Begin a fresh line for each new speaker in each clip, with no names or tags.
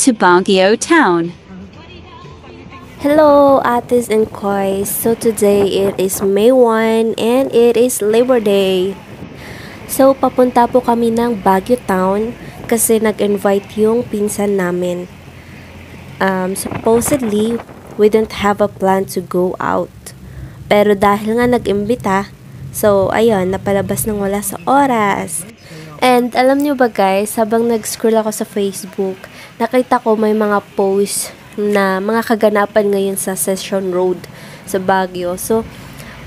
to Baguio town.
Hello, Atis and Koy. So today it is May 1 and it is Labor Day. So papunta po kami ng Baguio Town kasi nag-invite yung pinsan namin. Supposedly, we don't have a plan to go out. Pero dahil nga nag-imbita, so ayun, napalabas ng wala sa oras. And alam nyo ba guys, habang nag-scroll ako sa Facebook, nakita ko may mga posts na mga kaganapan ngayon sa Session Road sa Baguio. So,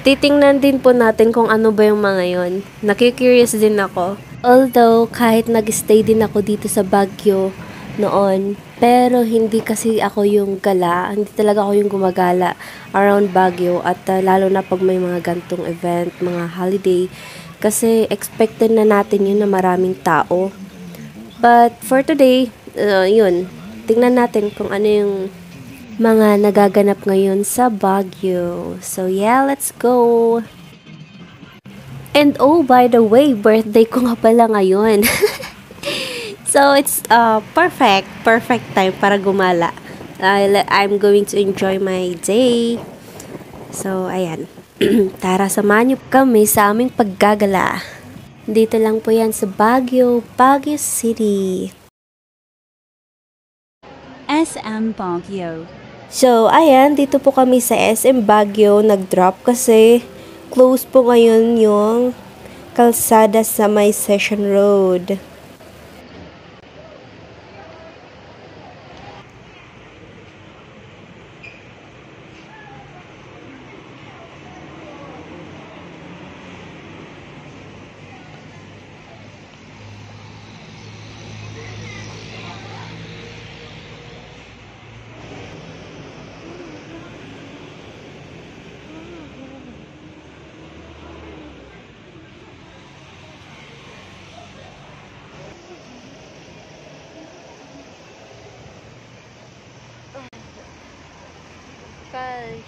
titingnan din po natin kung ano ba yung mga yon. Nakikurious din ako. Although, kahit nag-stay din ako dito sa Baguio noon, pero hindi kasi ako yung gala, hindi talaga ako yung gumagala around Baguio at lalo na pag may mga gantong event, mga holiday, kasi expected na natin yun na maraming tao. But for today, yun, tingnan natin kung ano yung mga nagaganap ngayon sa Baguio. So yeah, let's go! And oh, by the way, birthday ko nga pala ngayon. So it's perfect time para gumala. I'm going to enjoy my day. So ayan. Tara, samahan niyo kami sa aming paggagala. Dito lang po yan sa Baguio, Baguio City.
SM Baguio.
So, ayan, dito po kami sa SM Baguio, nag-drop kasi close po ngayon yung kalsada sa may Session Road. Gosh.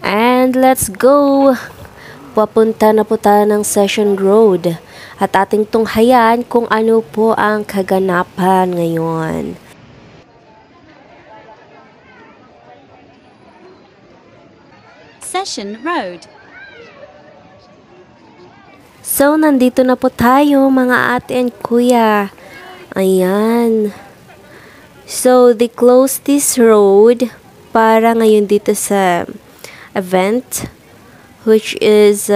And let's go! Papunta na po tayo ng Session Road at ating tunghayan kung ano po ang kaganapan ngayon.
Session Road.
So, nandito na po tayo mga ate and kuya. Ayan. So, they closed this road para ngayon dito sa event, which is,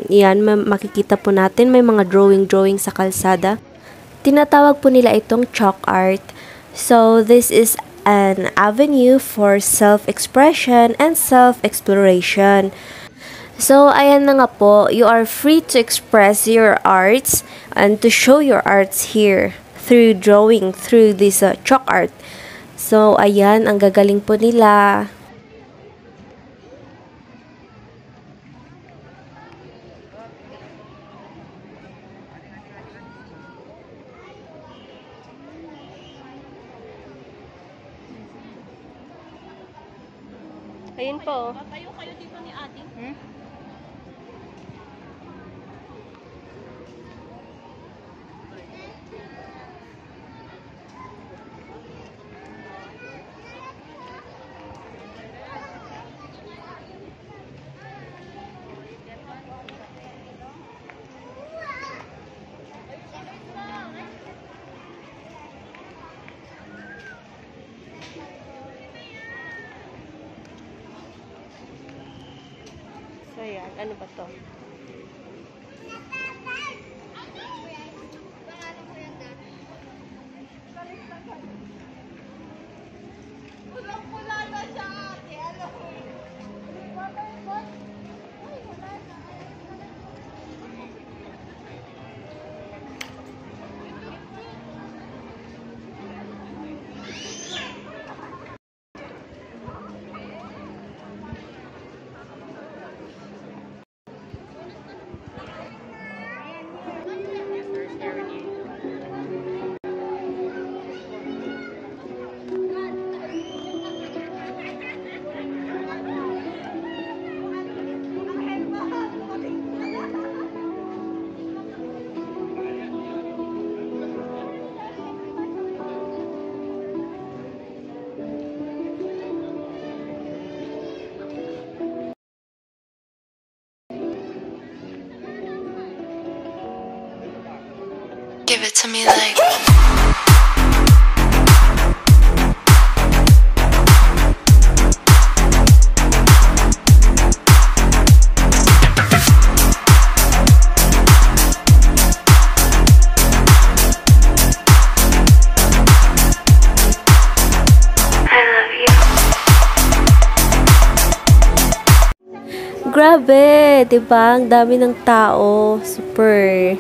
yan, makikita po natin, may mga drawing sa kalsada. Tinatawag po nila itong chalk art. So, this is an avenue for self-expression and self-exploration. So, ayan na nga po, you are free to express your arts and to show your arts here through drawing, through this chalk art. So, ayan, ang gagaling po nila. Ayun po.
Tayo kayo dito ni ate.
So, ayan, ano ba to?
Pulang-pula na siya ate. Alam mo yun.
Give it to me like.
Grabe, 'di ba? Ang dami ng tao, super.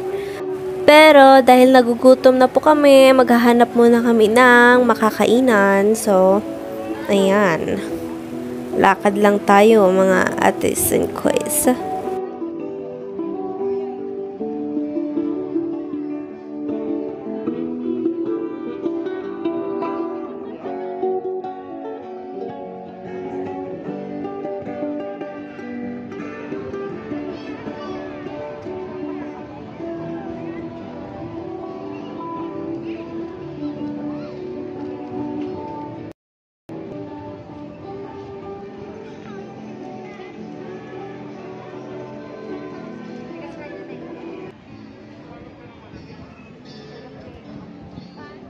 Pero dahil nagugutom na po kami, maghahanap muna kami ng makakainan. So, ayan. Lakad lang tayo mga ates and kois.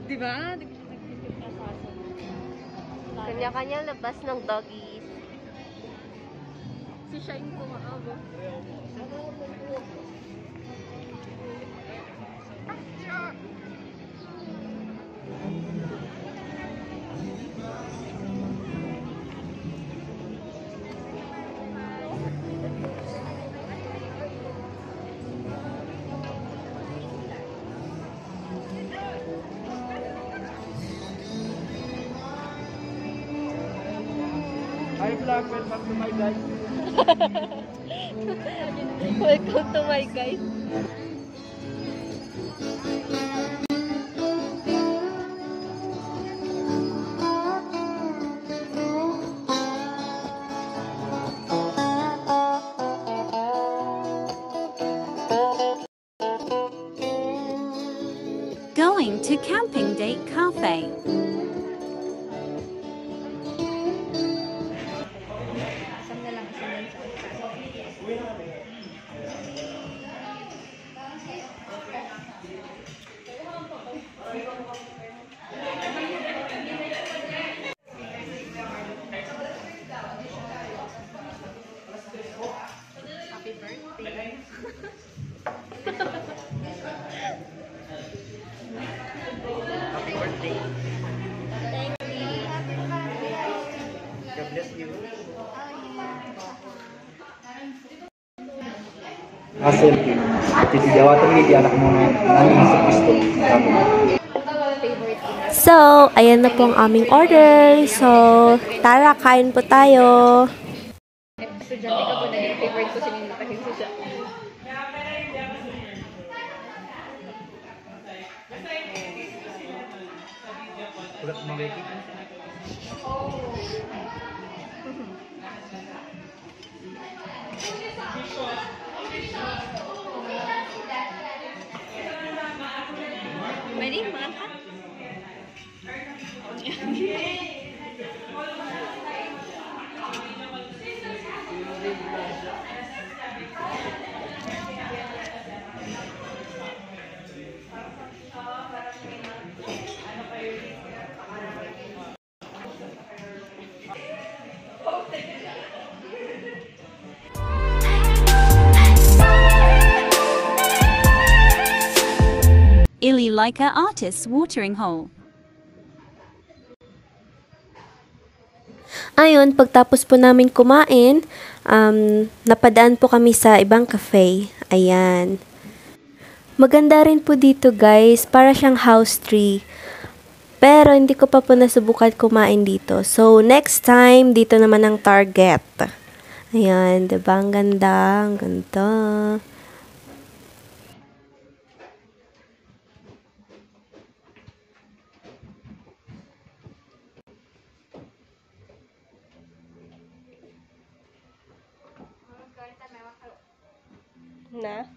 Diba? Nagpipit na sa aso.
Kanya-kanya labas ng doggies.
Si Shine ko maaabo.
Hi vlog, welcome to my guys.
Welcome to my guys.
Going to Camping Date Cafe.
God bless you. Selfie. At itidawatan ni anak mo na namin sa Kristo.
So, ayan na po ang aming order. So, tara, kain po tayo.
Estudyante ka po, naging favorite ko sinyung nakahinso siya.
Ulat mo mga
Pwede, makan ka?
Ililika Artists Watering Hole.
Ayun, pagtapos po namin kumain, napadaan po kami sa ibang cafe. Ayan. Maganda rin po dito guys, para siyang house tree. Pero hindi ko pa po nasubukan kumain dito. So, next time, dito naman ang target. Ayan, diba? Ang ganda, ang ganda. Na?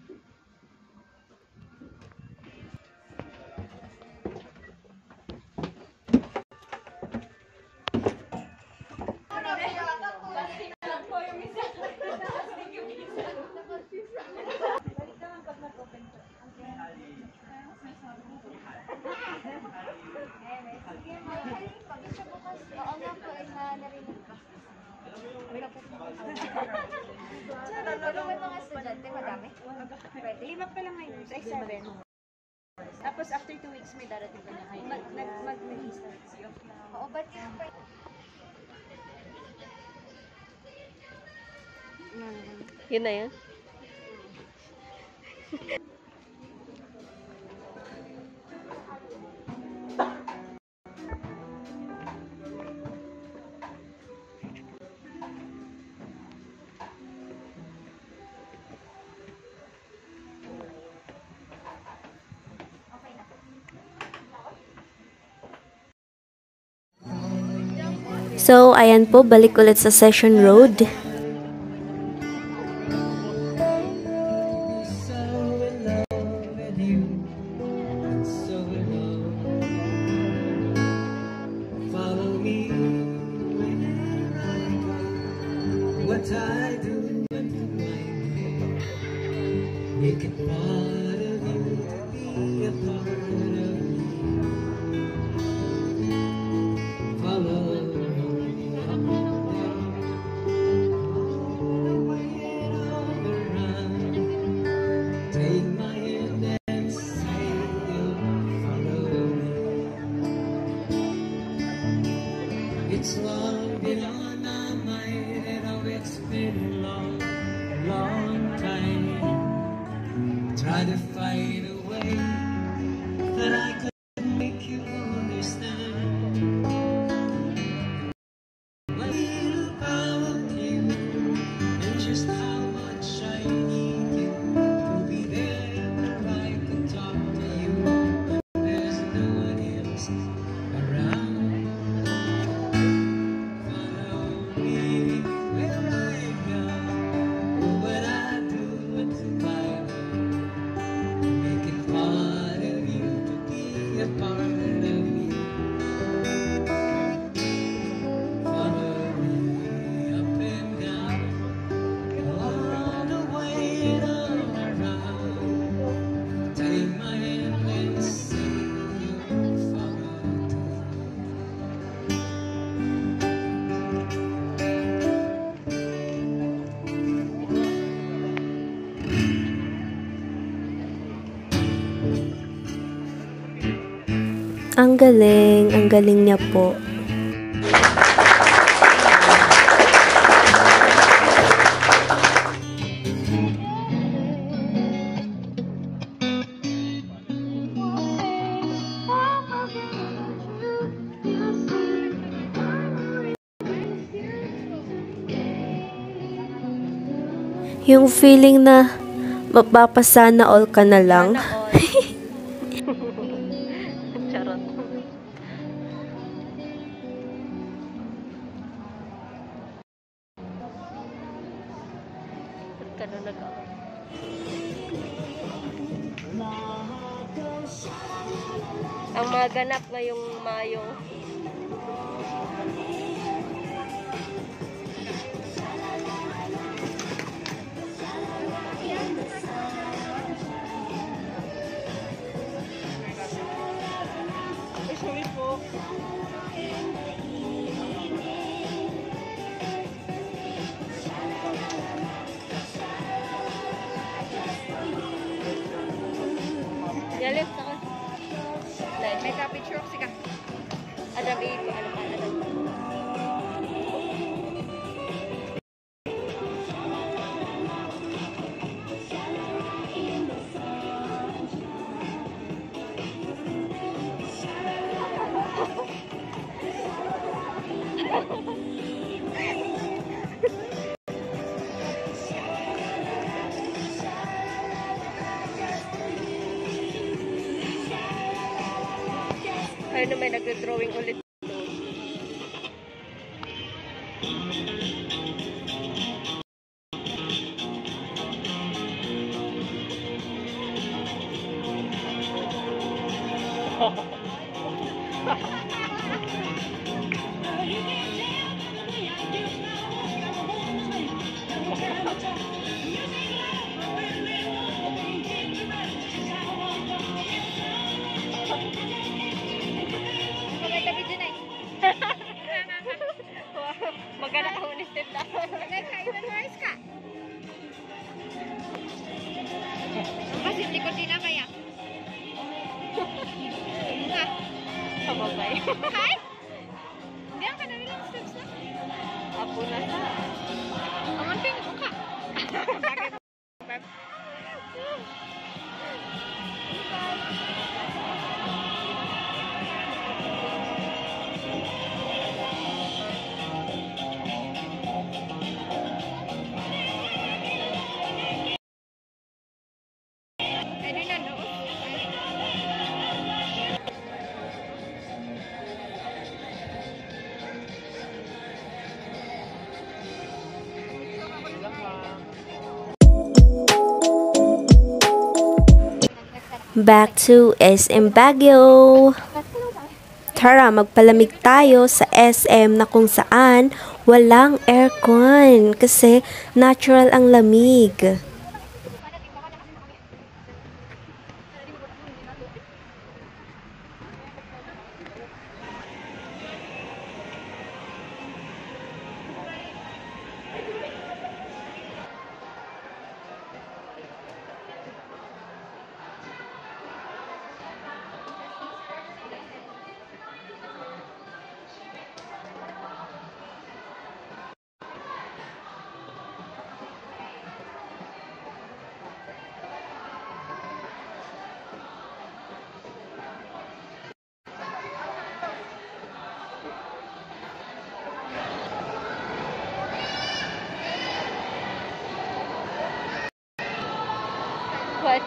Pero may mga estudyante, madami. Pwede.
5 pa lang ngayon, ay 7. Tapos after 2 weeks may darating pa na kayo. Mag-start siyo.
Oo, ba't yun pa?
Yun na yun? So, ayan po, balik ulit sa Session Road.
What I do and who I am, make it part of you to be a part of me. Follow me up and down, around. Take my hand and say you'll follow me. It's long been on my mind, and oh, it's been a long time. Try to find a way that I could make you understand. A little about you and just how much I need you to be there where I could talk to you when there's no one else around. Follow me where I go, what I do and who I am. Make it part of you to be a part of me. Follow me up and down, all the way and all around. Take my hand and say you'll follow too.
Ang galing niya po. Yung feeling na mapapasana all ka na lang. Charot. Ang maganap ngayong Mayo. Yalit ako.
May ka-picture ka.
Adam ko ano pa ano. Ayun na may nagdo-drawing ulit.
Maganda video na eh. Magkana ka ulit na. Nagkainan mo rice ka. Kasi hindi ko sila kaya. Ha? Sababay. Hi? Hindi ang kanami lang steps na. Apo na sa. Aman ping buka.
Back to SM Baguio. Tara, magpalamig tayo sa SM na kung saan walang aircon kasi natural ang lamig.
What?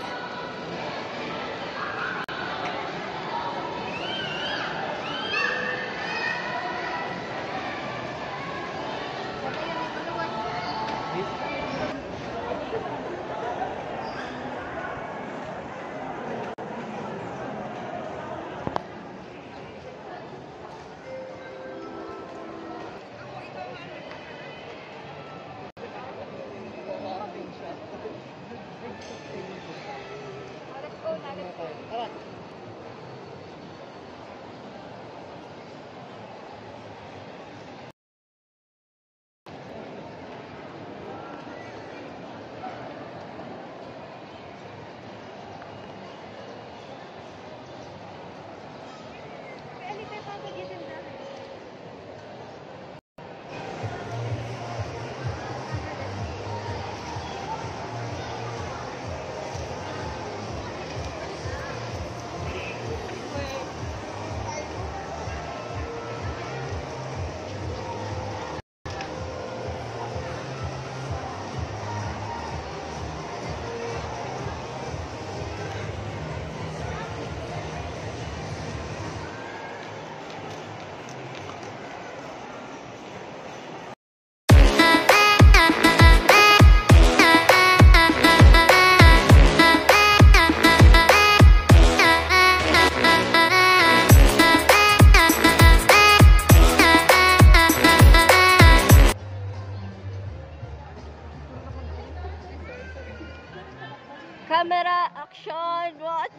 Camera, action, what?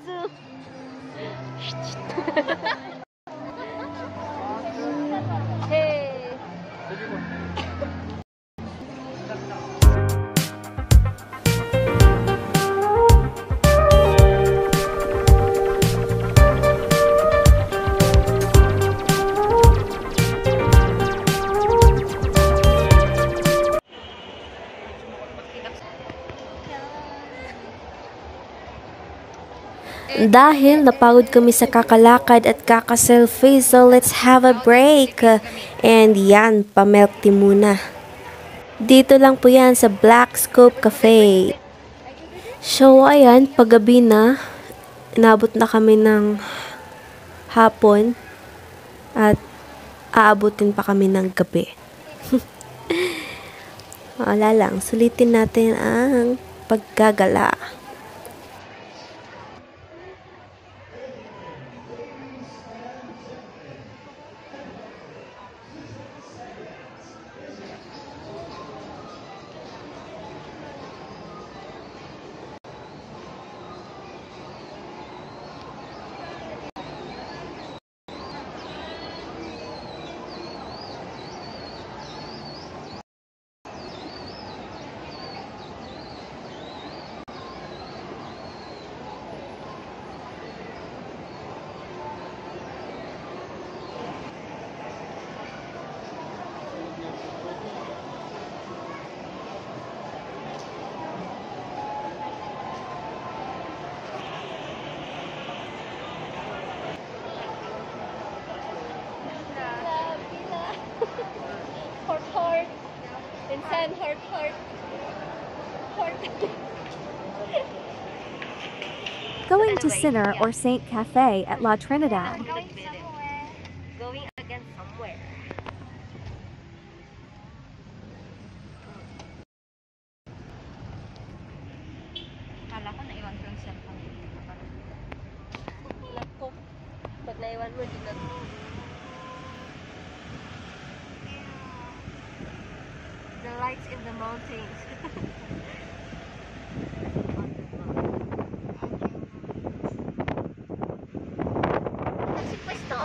Hey.
Dahil napagod kami sa kakalakad at kaka-selfie, so let's have a break. And yan, pa-milk tea muna. Dito lang po yan sa Black Scope Cafe. So ayan, paggabi na, inabot na kami ng hapon at aabutin pa kami ng gabi. Wala lang, sulitin natin ang paggagala.
San, heart, heart. Heart.
Going to Sinner or Saint Cafe at La Trinidad.
Going somewhere. Going again somewhere. Kala ko naiwan ko yung cellphone.
Nako. Pag naiwan mo, di na.
The lights in the mountains. Si Pwesto.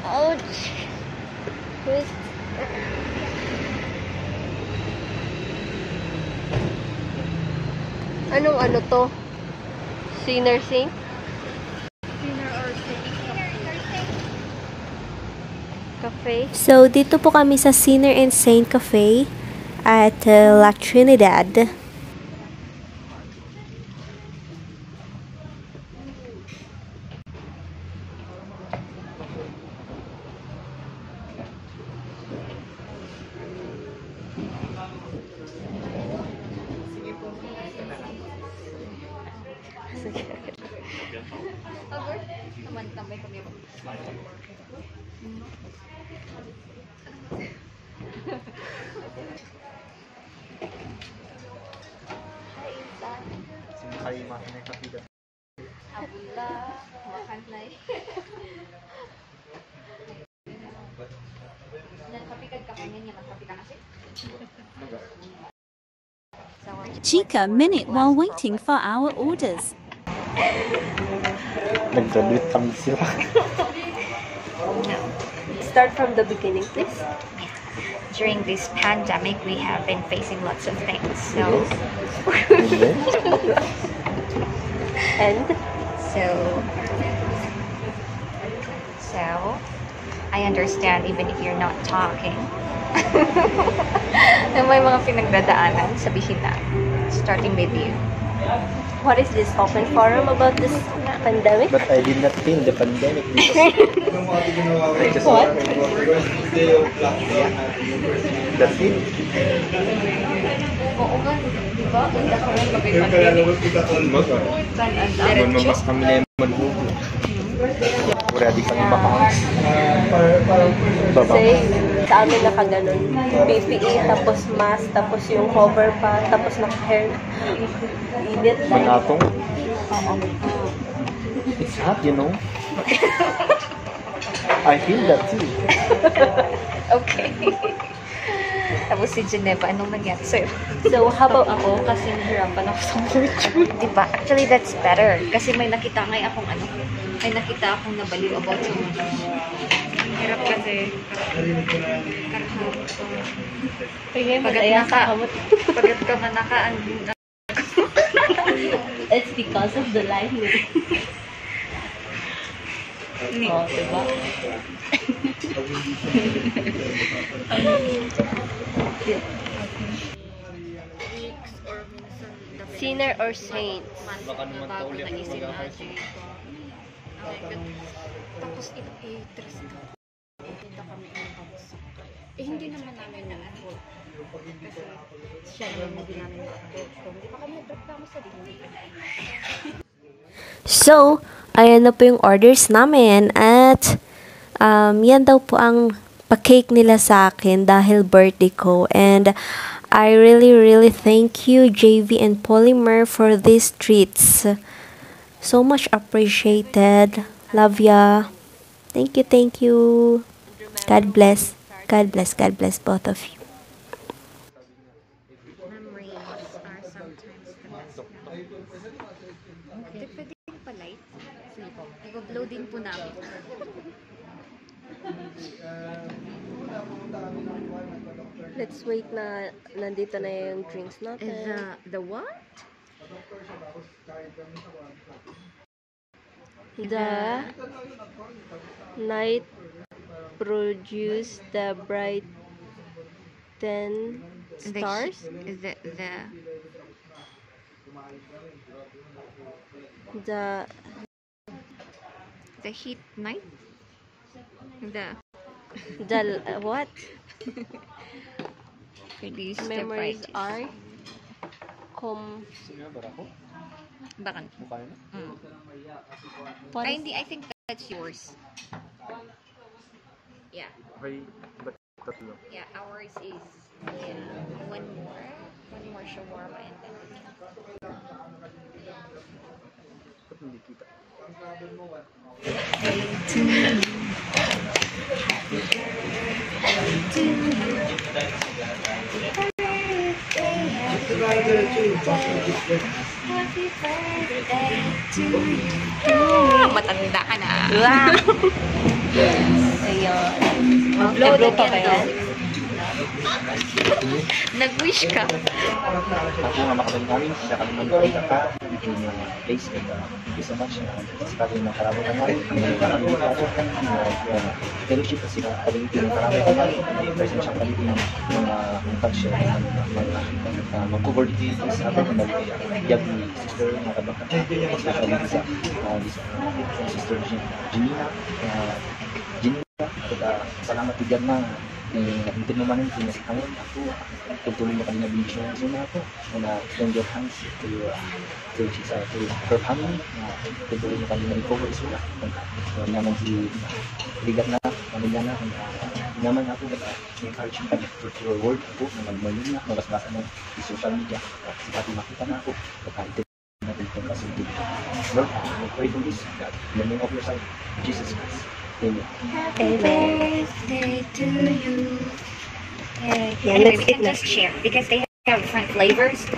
Ouch! Twist. Anong ano to? Sinner Sing? Cafe. So, dito po kami sa Sinner and Saint Cafe at La Trinidad.
Tambay kami. Abula, makan na eh. Nagkapikad ka kanya niya, magkapikad kasi.
Chica minute while waiting for our orders.
Nag-graduate kami sila.
Start from the beginning, please.
During this pandemic, we have been facing lots of things. So,
And
so I understand even if you're not talking. Na may mga pinagdadaanan, sabihin na. Starting with you.
what is this open forum about this pandemic?
But I did not think the pandemic because
What?
that's it.
Oo nga, di ba? Ang dako ng
Mabas kami na yung manhugo. Ready kami bakangs.
Kasi sa amin nakaganon. PPE, tapos mask, tapos yung cover pa, tapos naka-hair. Init dahil.
Manatong. It's hot, you know. I feel that too.
Okay. Tapos si Geneva, anong nangyari sa'yo?
So, habang ako, kasi nahirapan ako sa YouTube.
Diba? Actually, that's better. Kasi may nakita ngayon akong may nakita akong nabaliw about sa mga. Ang hirap kasi. Pagat ka manaka,
It's because of the lighting. Oh, diba? Sinner or saints?
Baka naman tauli ako mag-ahasig.
Tapos i-tres ka. Kita kami ang pagsak. Hindi naman namin na-afford. Kasi siya naman hindi namin na-afford. So, hindi pa kami nag-reklamo sa dito.
So, ayan na po yung orders namin at yan daw po ang pa-cake nila sa akin dahil birthday ko. And I really thank you JV and Polymer for these treats. So much appreciated. Love ya. Thank you. God bless. God bless both of you.
Memories are sometimes the best. Okay. Pwede pa light? Sige po. I-blow din po namin.
Let's wait na nandito na yung drinks natin.
The what?
The night produce the bright 10 stars.
The heat night? The
What?
Release the
Memories
prices.
are
Sino ba ako?
Bakit?
Mukha na?
Ay, hindi. I think that's yours. Yeah.
Okay, ba't tatlo?
Yeah, ours is one more shawarma and then
Ba't hindi kita?
matanda ka na.
Ayun.
Upload pa ba yan? Nag-wish ka.
Ako nga makabalik namin, siya kami magkita ka in your place. And thank you so much. Sa kami ng karami ka namin. Maraming fellowship kasi pagalitin ng karami ka namin. Present siya pagalitin ng touch mag-coordinate sa atin ng yag ni sister na kabaka. Especially sa sister Janina. At salamat bigyan na natin mo man ang pinasakayan ako. Tugtuloy mo kanina bindisyon na sila ako. Na extend your hands to her family. Tugtuloy mo kanina recover sila. Naman si Ligat na, pamilya na. Naman ako encourage mo kanya through your word ako. Nagmaliw na, mabasbasa mo sa social media. Kasi pati makita na ako. Pagkaitin natin kung kasunod. Lord, I pray for this. God, in the name of your Son, Jesus Christ. Amen.
Happy birthday to you.
Yeah,
Anyway, we can just share because they have different flavors.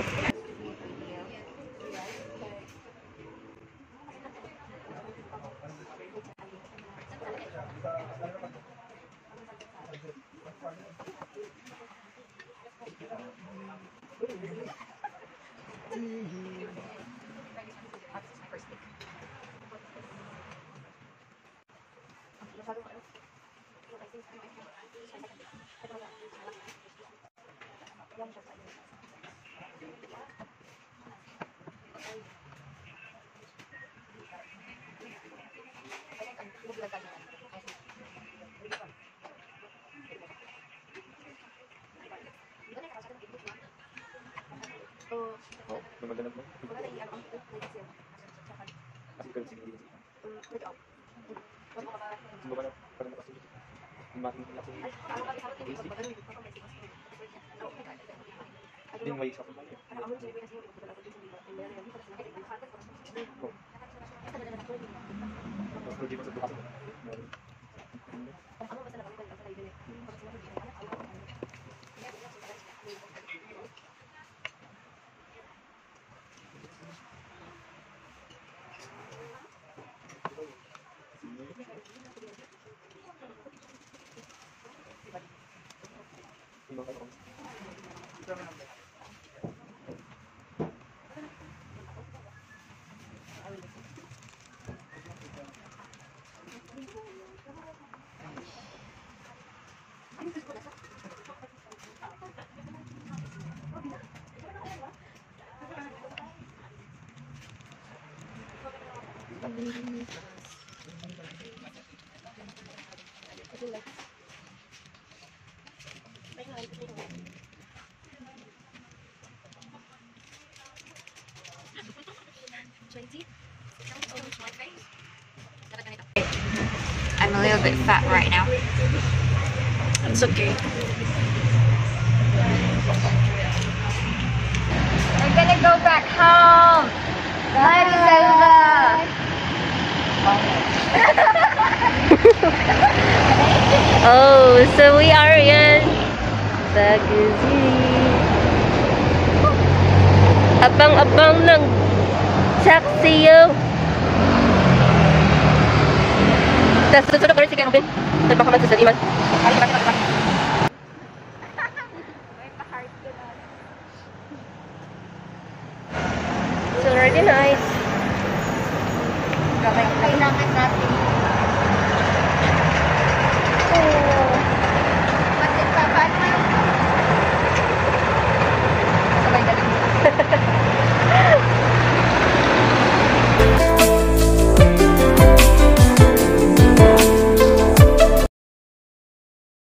Magandang mo? Kasi ka sige. Sumba na parang kasi. Makin na kasi. Din may isa pa.
I'm a little bit fat right now.
It's okay.
We're gonna go back home. Life is over.
Oh, so we are in Baguzi. Abang-abang ng saksiyo. Tapos susunod ko rin si Kenobin. Nagpakaman sa saliman.